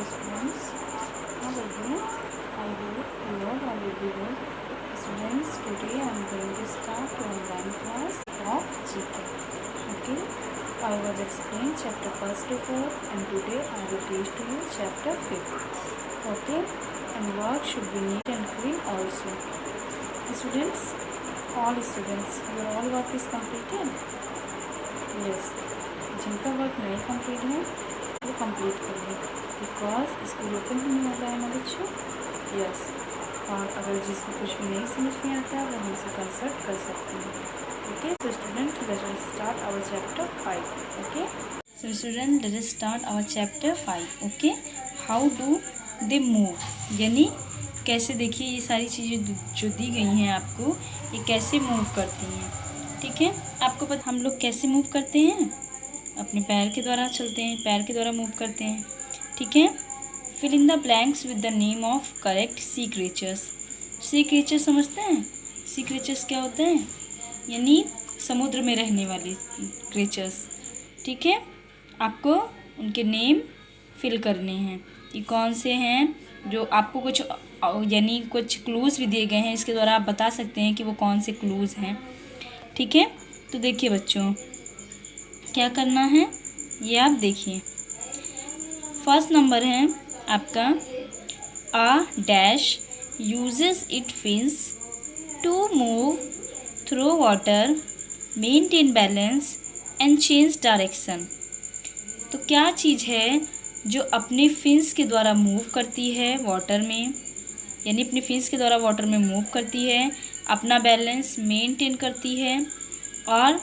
Hello students, how are you? I hope you all are very well. Students, today I am going to start online class of GK. Okay, I was explained chapter 1st to 4th and today I will teach to you chapter 5th. Okay, and work should be neat and clean also. Students, your all work is completed? Yes, जिनका work नहीं complete है वो complete कर लें because school open होने वाला है ना बच्चों। यस, और अगर जिसको कुछ भी नहीं समझ में आता है वो हमसे कंसल्ट कर सकते हैं। Okay, so student let us start our chapter 5। Okay, so student let us start our chapter 5। Okay, how do they move, यानी कैसे, देखिए ये सारी चीज़ें जो दी गई हैं आपको, ये कैसे मूव करती हैं। ठीक है, आपको पता हम लोग कैसे मूव करते हैं, अपने पैर के द्वारा चलते हैं, पैर के द्वारा मूव करते हैं। ठीक है, fill in the blanks with the name of correct sea creatures. Sea creatures समझते हैं? सी क्रीचर्स क्या होते हैं, यानी समुद्र में रहने वाले क्रीचर्स। ठीक है, आपको उनके नेम फिल करने हैं, ये कौन से हैं, जो आपको कुछ यानी कुछ क्लूज़ भी दिए गए हैं, इसके द्वारा आप बता सकते हैं कि वो कौन से क्लूज़ हैं। ठीक है, तो देखिए बच्चों क्या करना है, ये आप देखिए। फर्स्ट नंबर है आपका a dash uses its fins to move through water, maintain balance and change direction. तो क्या चीज़ है जो अपने फिन्स के द्वारा मूव करती है वाटर में, यानी अपने फिन्स के द्वारा वाटर में मूव करती है, अपना बैलेंस मेंटेन करती है और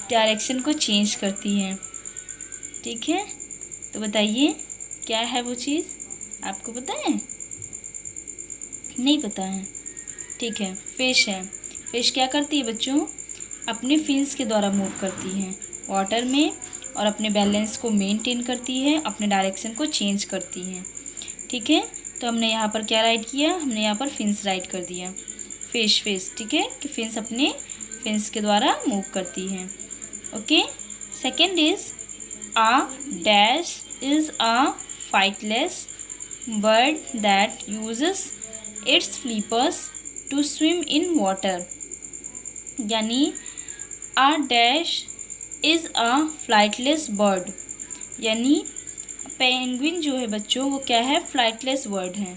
डायरेक्शन को चेंज करती है। ठीक है, तो बताइए क्या है वो चीज़, आपको पता है? नहीं पता है? ठीक है, फिश है। फिश क्या करती है बच्चों, अपने फिन्स के द्वारा मूव करती है वाटर में और अपने बैलेंस को मेंटेन करती है, अपने डायरेक्शन को चेंज करती है। ठीक है, तो हमने यहाँ पर क्या राइट किया, हमने यहाँ पर फिन्स राइट कर दिया, फिश। ठीक है, कि फिन्स अपने फिन्स के द्वारा मूव करती है। Okay, second is a dash is a flightless bird that uses its flippers to swim in water, यानी a dash is a flightless bird, यानी पेंगुइन जो है बच्चों वो क्या है, फ्लाइटलेस बर्ड है।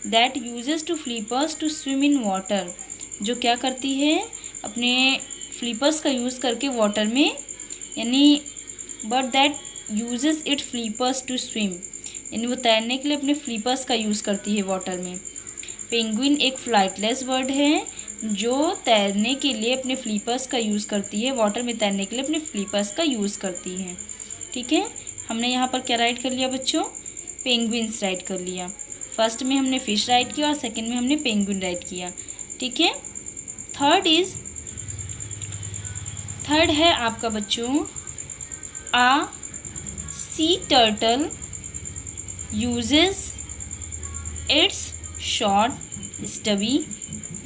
That uses two flippers to swim in water, जो क्या करती है, अपने फ्लिपर्स का यूज़ करके वाटर में, यानी but that uses it flippers to swim, यानी वो तैरने के लिए अपने फ्लिपर्स का यूज़ करती है वाटर में। पेंगुइन एक फ्लाइटलेस बर्ड है जो तैरने के लिए अपने फ्लिपर्स का यूज़ करती है, वाटर में तैरने के लिए अपने फ्लिपर्स का यूज़ करती है। ठीक है, हमने यहाँ पर क्या राइट कर लिया बच्चों, पेंगुइन्स राइट कर लिया। फर्स्ट में हमने फिश राइट किया और सेकेंड में हमने पेंगुइन राइट किया। ठीक है, थर्ड है आपका बच्चों a sea turtle uses its short stubby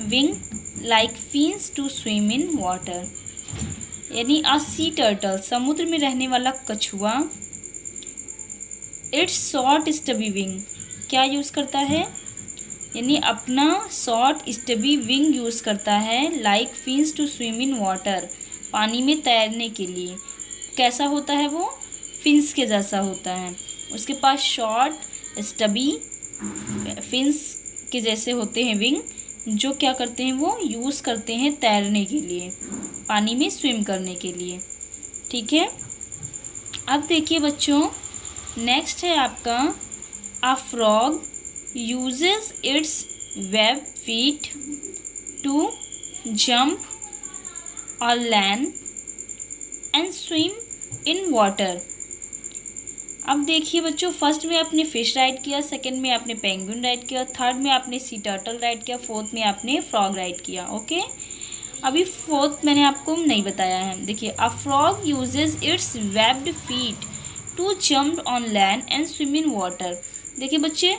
wing like fins to swim in water, यानी आ सी टर्टल समुद्र में रहने वाला कछुआ इट्स शॉर्ट स्टबी विंग क्या यूज़ करता है, यानी अपना शॉर्ट स्टबी विंग यूज़ करता है, like fins to swim in water, पानी में तैरने के लिए। कैसा होता है वो, फिन्स के जैसा होता है, उसके पास शॉर्ट स्टबी फिन्स के जैसे होते हैं विंग, जो क्या करते हैं वो यूज़ करते हैं तैरने के लिए, पानी में स्विम करने के लिए। ठीक है, अब देखिए बच्चों नेक्स्ट है आपका a frog uses its web feet to jump on land and swim in water। अब देखिए बच्चों, फर्स्ट में आपने फिश राइट किया, सेकंड में आपने पेंगुइन राइट किया, थर्ड में आपने सी टर्टल राइट किया, फोर्थ में आपने फ्रॉग राइट किया। ओके, अभी फोर्थ मैंने आपको नहीं बताया है। देखिए, a frog uses its webbed feet to jump on land and swim in water. देखिए बच्चे,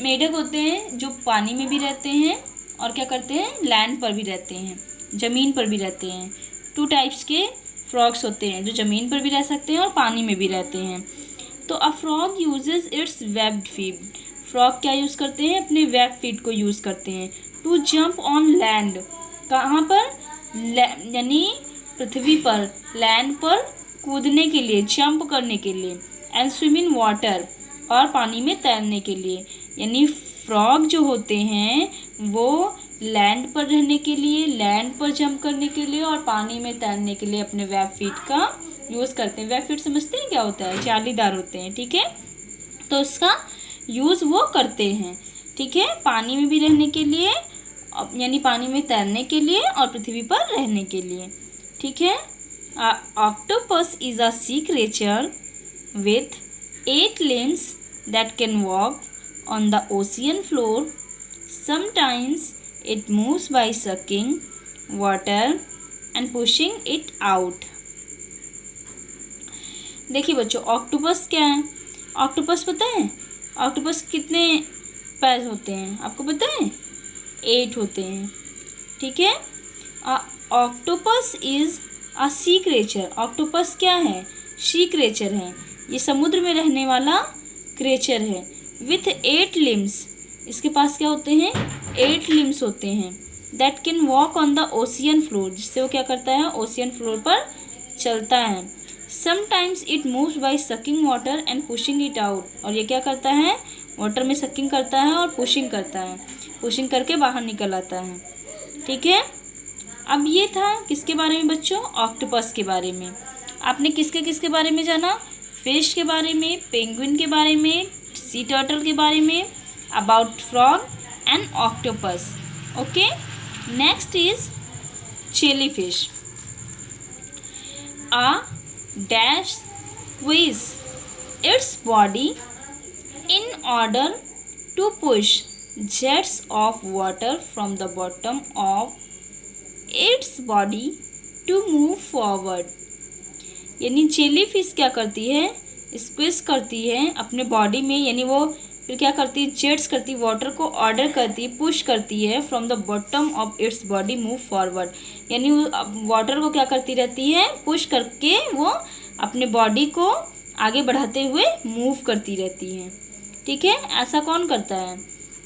मेढक होते हैं जो पानी में भी रहते हैं और क्या करते हैं, लैंड पर भी रहते हैं, ज़मीन पर भी रहते हैं। टू टाइप्स के फ्रॉग्स होते हैं जो ज़मीन पर भी रह सकते हैं और पानी में भी रहते हैं। तो अ frog uses its webbed feet, frog क्या यूज़ करते हैं, अपने वेब फीट को यूज़ करते हैं। टू जंप ऑन लैंड, कहाँ पर, यानी पृथ्वी पर, लैंड पर कूदने के लिए, जंप करने के लिए। एंड स्विम इन वाटर, और पानी में तैरने के लिए। यानी फ्रॉग जो होते हैं वो लैंड पर रहने के लिए, लैंड पर जंप करने के लिए और पानी में तैरने के लिए अपने वेब फीट का यूज़ करते हैं। वेब फीट समझते हैं क्या होता है, जालीदार होते हैं, ठीक है। तो इसका यूज़ वो करते हैं, ठीक है, पानी में भी रहने के लिए, यानी पानी में तैरने के लिए और पृथ्वी पर रहने के लिए, ठीक है। Octopus is a sea creature with 8 limbs that can walk on the ocean floor. Sometimes it moves by sucking water and pushing it out. देखिए बच्चों, ऑक्टोपस क्या है, ऑक्टोपस पता है, ऑक्टोपस कितने पैर होते हैं आपको पता है, 8 होते हैं, ठीक है। Octopus is a sea creature, octopus क्या है, सी क्रिएचर है, ये समुद्र में रहने वाला क्रिएचर है। विथ 8 लिम्स, इसके पास क्या होते हैं, 8 लिम्स होते हैं। That can walk on the ocean floor, जिससे वो क्या करता है, ओशियन फ्लोर पर चलता है। Sometimes it moves bye sucking water and pushing it out, और ये क्या करता है, वाटर में सकिंग करता है और पुशिंग करता है, पुशिंग करके बाहर निकल आता है, ठीक है। अब ये था किसके बारे में बच्चों, ऑक्टोपस के बारे में। आपने किसके बारे में जाना, फिश के बारे में, पेंगुइन के बारे में, सी टर्टल के बारे में, about frog and octopus, okay. Next is jellyfish. A dash squeeze its body in order to push jets of water from the bottom of its body to move forward. यानी jellyfish क्या करती है, squeeze करती है अपने body में, यानी वो फिर क्या करती है, जेट्स करती है, वाटर को ऑर्डर करती है, पुश करती है, from the bottom of its body move forward. यानी वाटर को क्या करती रहती है, पुश करके वो अपने बॉडी को आगे बढ़ाते हुए मूव करती रहती है, ठीक है। ऐसा कौन करता है,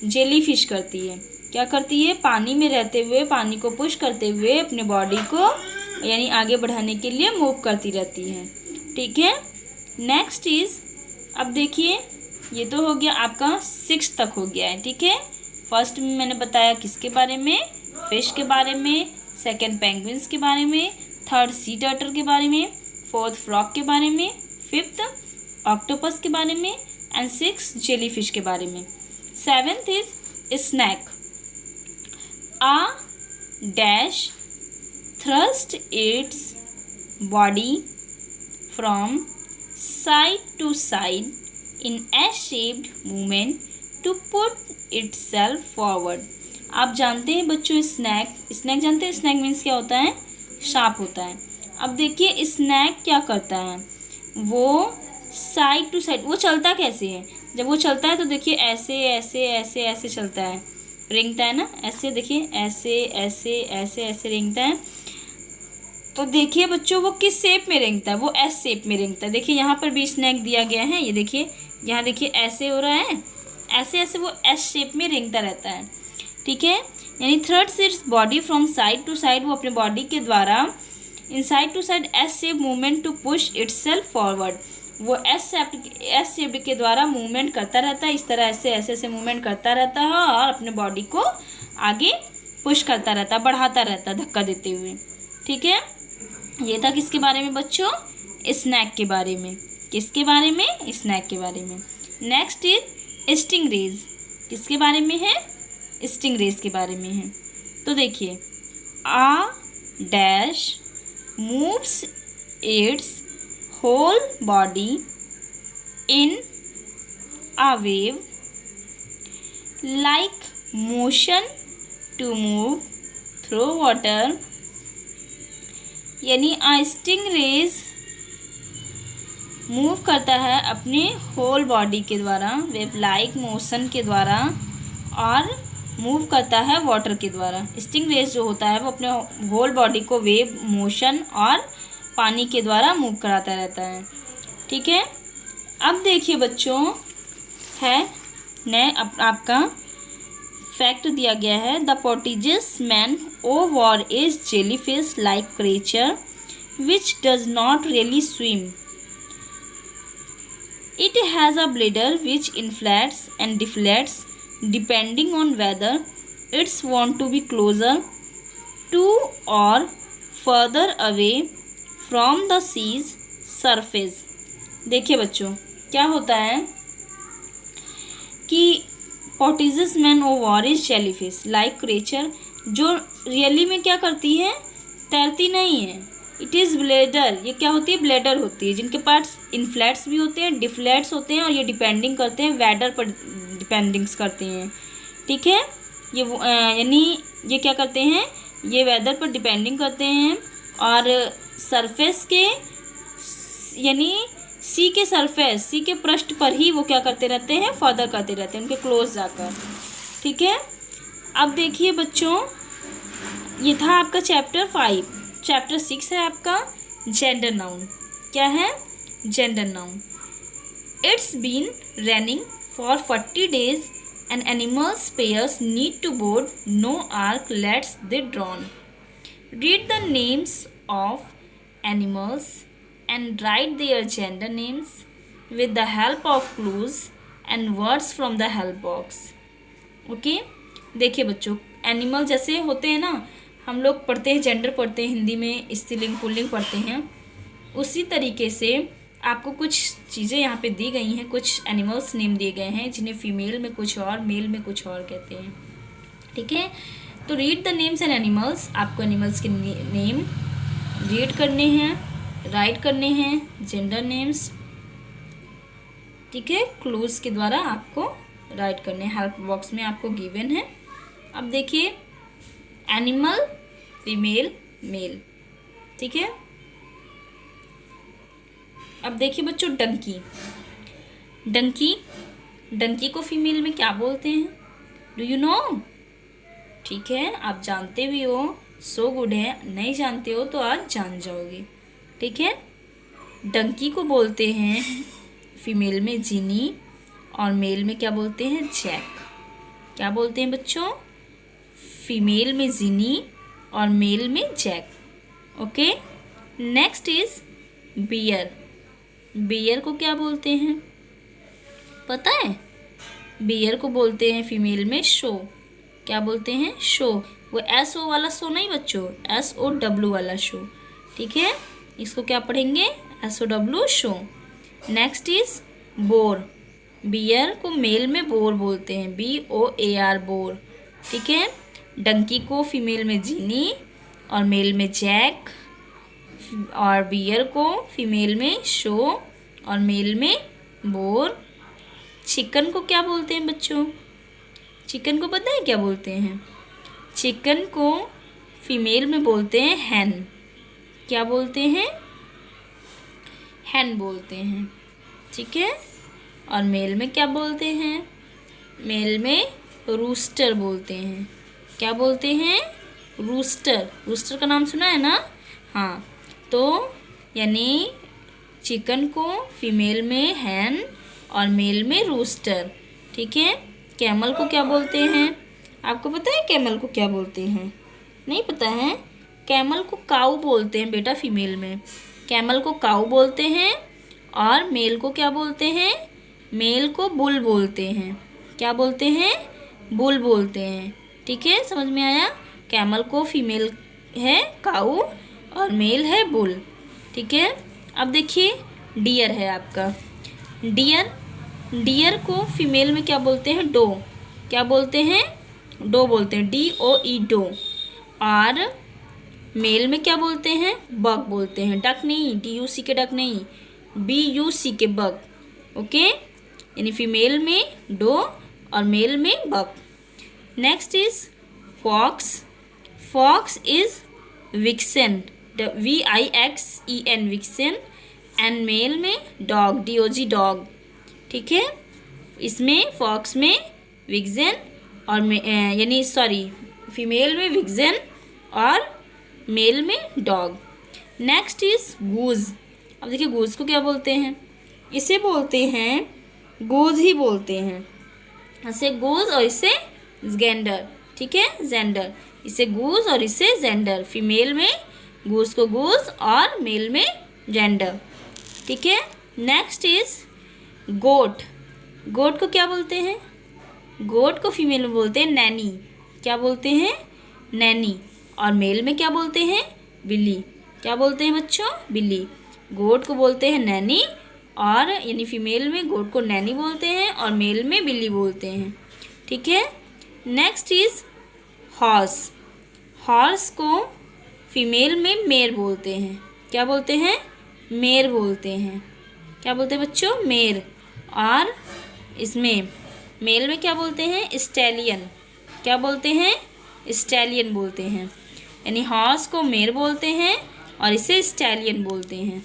जेलीफिश करती है। क्या करती है, पानी में रहते हुए, पानी को पुश करते हुए अपने बॉडी को यानी आगे बढ़ाने के लिए मूव करती रहती है, ठीक है। नेक्स्ट इज, अब देखिए ये तो हो गया आपका 6 तक हो गया है, ठीक है। फर्स्ट में मैंने बताया किसके बारे में, फिश के बारे में, सेकंड पेंगुइन्स के बारे में, थर्ड सी टर्टल के बारे में, फोर्थ फ्रॉग के बारे में, फिफ्थ ऑक्टोपस के बारे में एंड 6 जेलीफिश के बारे में। 7th is snake. A dash thrust its body from side to side in S-shaped movement to put itself forward। आप जानते हैं बच्चों स्नैक, स्नैक जानते हैं, स्नैक मीन्स क्या होता है, सांप होता है। अब देखिए स्नैक क्या करता है, वो साइड टू साइड, वो चलता कैसे है, जब वो चलता है तो देखिए ऐसे ऐसे ऐसे ऐसे चलता है, रेंगता है ना, ऐसे देखिए, ऐसे ऐसे ऐसे ऐसे रेंगता है। तो देखिए बच्चों वो किस शेप में रेंगता है, वो एस शेप में रेंगता है। देखिए यहाँ पर भी स्नैक दिया गया है, ये देखिए यहाँ देखिए ऐसे हो रहा है, ऐसे ऐसे वो एस शेप में रेंगता रहता है, ठीक है। यानी thrust its body from side to side, वो अपने बॉडी के द्वारा in side to side S shape movement to push itself forward, वो एस शेप के द्वारा मूवमेंट करता रहता है, इस तरह ऐसे ऐसे ऐसे मूवमेंट करता रहता है और अपने बॉडी को आगे पुश करता रहता है, बढ़ाता रहता है धक्का देते हुए, ठीक है। ये था किसके बारे में बच्चों, स्नैक के बारे में। किसके बारे में, स्नैक के बारे में। Next is stingrays. किसके बारे में है, स्टिंगरेज के बारे में है। तो देखिए a dash moves its whole body in a wave like motion to move through water। यानी स्टिंगरेज मूव करता है अपने होल बॉडी के द्वारा, वेव लाइक मोशन के द्वारा, और मूव करता है वाटर के द्वारा। स्टिंगरेज जो होता है वो अपने होल बॉडी को वेव मोशन और पानी के द्वारा मूव कराता रहता है, ठीक है। अब देखिए बच्चों, है आपका फैक्ट दिया गया है, the Portuguese man o' war is jellyfish like creature which does not really swim. It has a bladder which inflates and deflates depending on whether it's want to be closer to or further away from the sea's surface. देखिए बच्चों, क्या होता है कि Portuguese man o' war is jellyfish like creature, जो really में क्या करती है, तैरती नहीं है. इट इज़ ब्लेडर, ये क्या होती है, ब्लेडर होती है, जिनके पार्ट्स इनफ्लैट्स भी होते हैं, डिफ्लैट्स होते हैं, और ये डिपेंडिंग करते हैं वेदर पर, डिपेंडिंग्स करते हैं. ठीक है, ये यानी ये क्या करते हैं, ये वेदर पर डिपेंडिंग करते हैं, और सरफेस के यानी सी के सरफेस, सी के पृष्ठ पर ही वो क्या करते रहते हैं, फर्दर करते रहते हैं, उनके क्लोज जाकर. ठीक है, अब देखिए बच्चों, ये था आपका चैप्टर 5. चैप्टर 6 है आपका जेंडर नाउन. क्या है, gender noun. It's been running for 40 days and animals pairs need to board no ark lets they drawn. Read the names of animals and write their gender names with the help of clues and words from the help box. Okay, देखिए बच्चों, animal जैसे होते हैं ना, हम लोग पढ़ते हैं, जेंडर पढ़ते हैं हिंदी में, स्त्रीलिंग पुल्लिंग पढ़ते हैं, उसी तरीके से आपको कुछ चीज़ें यहाँ पे दी गई हैं, कुछ एनिमल्स नेम दिए गए हैं, जिन्हें फीमेल में कुछ और, मेल में कुछ और कहते हैं. ठीक है, तो read the names and animals, आपको एनिमल्स के नेम रीड करने हैं, राइट करने हैं, जेंडर नेम्स. ठीक है, क्लूज के द्वारा आपको राइट करने हैं, हेल्प बॉक्स में आपको गिवन है. अब देखिए, एनिमल फीमेल मेल. ठीक है, अब देखिए बच्चों, डंकी. डंकी, डंकी को फीमेल में क्या बोलते हैं, डू यू नो? ठीक है, आप जानते भी हो, सो गुड है. नहीं जानते हो तो आज जान जाओगे. ठीक है, डंकी को बोलते हैं फीमेल में जीनी, और मेल में क्या बोलते हैं, जैक. क्या बोलते हैं बच्चों, फीमेल में जीनी और मेल में jack. Okay, next is bear. Bear को क्या बोलते हैं, पता है? बियर को बोलते हैं फीमेल में शो. क्या बोलते हैं, शो. वो SO वाला शो नहीं बच्चों, SOW वाला शो. ठीक है, इसको क्या पढ़ेंगे, SOW sow. Next is boar. Bear को मेल में बोर बोलते हैं, BOAR बोर. ठीक है, डंकी को फीमेल में जीनी और मेल में जैक, और बियर को फीमेल में शो और मेल में बोर. चिकन को क्या बोलते हैं बच्चों, चिकन को पता है क्या बोलते हैं, चिकन को फीमेल में बोलते हैं हैन. क्या बोलते हैं, हैन बोलते हैं. ठीक है, और मेल में क्या बोलते हैं, मेल में रूस्टर बोलते हैं. क्या बोलते हैं, रूस्टर. रूस्टर का नाम सुना है ना? हाँ, तो यानी चिकन को फीमेल में हैन और मेल में रूस्टर. ठीक है, कैमल को क्या बोलते हैं, आपको पता है कैमल को क्या बोलते हैं? नहीं पता है? कैमल को काऊ बोलते हैं बेटा फीमेल में. कैमल को काऊ बोलते हैं, और मेल को क्या बोलते हैं, मेल को बुल बोलते हैं. क्या बोलते हैं, बुल बोलते हैं. ठीक है, समझ में आया? कैमल को फीमेल है काऊ और मेल है बुल. ठीक है, अब देखिए, डियर है आपका. डियर, डियर को फीमेल में क्या बोलते हैं, डो. क्या बोलते हैं, डो बोलते हैं, DOE डो. और मेल में क्या बोलते हैं, बग बोलते हैं. डक नहीं, DUC के डक नहीं, BUC के बग. ओके, यानी फीमेल में डो और मेल में buck. Next is fox. Fox is vixen, VIXEN vixen. And male में डॉग, DOG डॉग. ठीक है, इसमें फॉक्स में विक्सन और यानी सॉरी फीमेल में विक्सन और मेल में डॉग. Next is goose. अब देखिए, गूज को क्या बोलते हैं, इसे बोलते हैं गोज ही बोलते हैं। इसे गोज और इसे जेंडर, ठीक है, जेंडर। इसे गूज और इसे जेंडर, फीमेल में गूज को गूज और मेल में जेंडर, ठीक है। Next is got. गोट को क्या बोलते हैं? गोट को फीमेल में बोलते हैं नैनी। क्या बोलते हैं? नैनी। और मेल में क्या बोलते हैं? बिल्ली। क्या बोलते हैं बच्चों? बिल्ली। गोट को बोलते हैं नैनी, और यानी फीमेल में गोट को नैनी बोलते हैं और मेल में बिल्ली बोलते हैं, ठीक है। Next is horse. हॉर्स को फीमेल में मेर बोलते हैं। क्या बोलते हैं? मेर बोलते हैं। क्या बोलते हैं बच्चों? मेर। और इसमें मेल में क्या बोलते हैं? स्टैलियन। क्या बोलते हैं? स्टैलियन बोलते हैं। यानी हॉर्स को मेर बोलते हैं और इसे स्टैलियन बोलते हैं,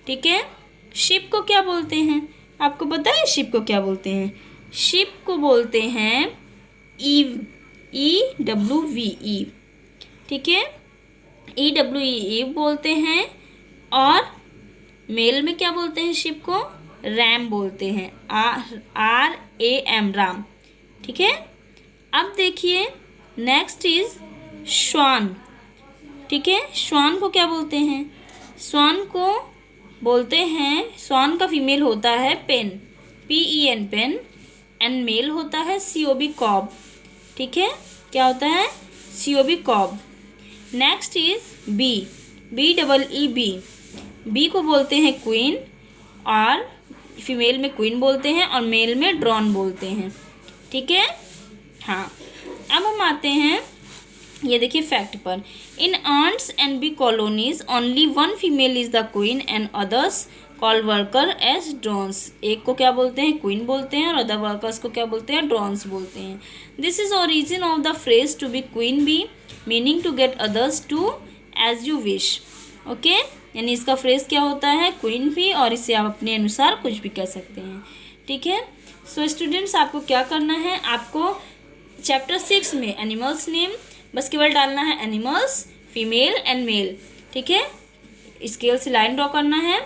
ठीक है। शिप को क्या बोलते हैं? आपको पता है शिप को क्या बोलते हैं? शिप को बोलते हैं ईव। EWV, ईव, ठीक है। EWE, ईव बोलते हैं। और मेल में क्या बोलते हैं शिप को? रैम बोलते हैं, RAM, राम, ठीक है। अब देखिए नेक्स्ट इज श्वान, ठीक है। श्वान को क्या बोलते हैं? श्वान को बोलते हैं, श्वान का फीमेल होता है pen, PEN, pen. And male होता है COB, कॉब, ठीक है। क्या होता है? COB, cob. Next is bee, BEE, bee को बोलते हैं क्वीन, और फीमेल में क्वीन बोलते हैं और मेल में ड्रोन बोलते हैं, ठीक है। हाँ, अब हम आते हैं, ये देखिए फैक्ट पर। In ants and bee colonies only one female is the queen and others call worker as drones. एक को क्या बोलते हैं? क्वीन बोलते हैं, और अदर वर्कर्स को क्या बोलते हैं? ड्रोन्स बोलते हैं। This is origin of the phrase to be queen bee, meaning to get others to as you wish. Okay, यानी इसका फ्रेज क्या होता है? क्वीन भी, और इसे आप अपने अनुसार कुछ भी कह सकते हैं, ठीक है। सो स्टूडेंट्स, आपको क्या करना है? आपको चैप्टर 6 में एनिमल्स नेम बस केवल डालना है एनिमल्स, फीमेल एंड मेल, ठीक है। स्केल से लाइन ड्रॉ करना है,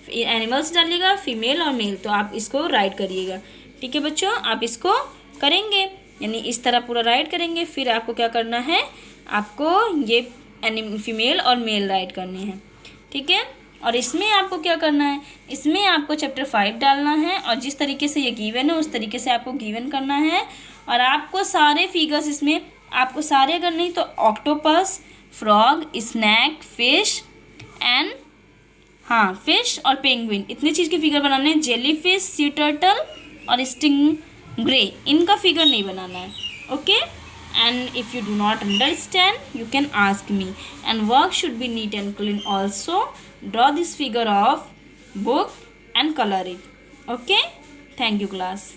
एनिमल्स डालिएगा, फीमेल और मेल, तो आप इसको राइट करिएगा, ठीक है बच्चों। आप इसको करेंगे, यानी इस तरह पूरा राइट करेंगे। फिर आपको क्या करना है? आपको ये फीमेल और मेल राइट करने हैं, ठीक है। और इसमें आपको क्या करना है? इसमें आपको चैप्टर 5 डालना है, और जिस तरीके से ये गिवन है उस तरीके से आपको गिवन करना है। और आपको सारे फिगर्स इसमें, आपको सारे अगर नहीं तो octopus, frog, snake, fish and fish और पेंगुइन, इतने चीज़ के फिगर बनाने हैं। जेली फिश, सी टर्टल और स्टिंग्रे, इनका फिगर नहीं बनाना है, okay. And if you do not understand, you can ask me. And work should be neat and clean also. Draw this figure of book and color it. Okay? Thank you class.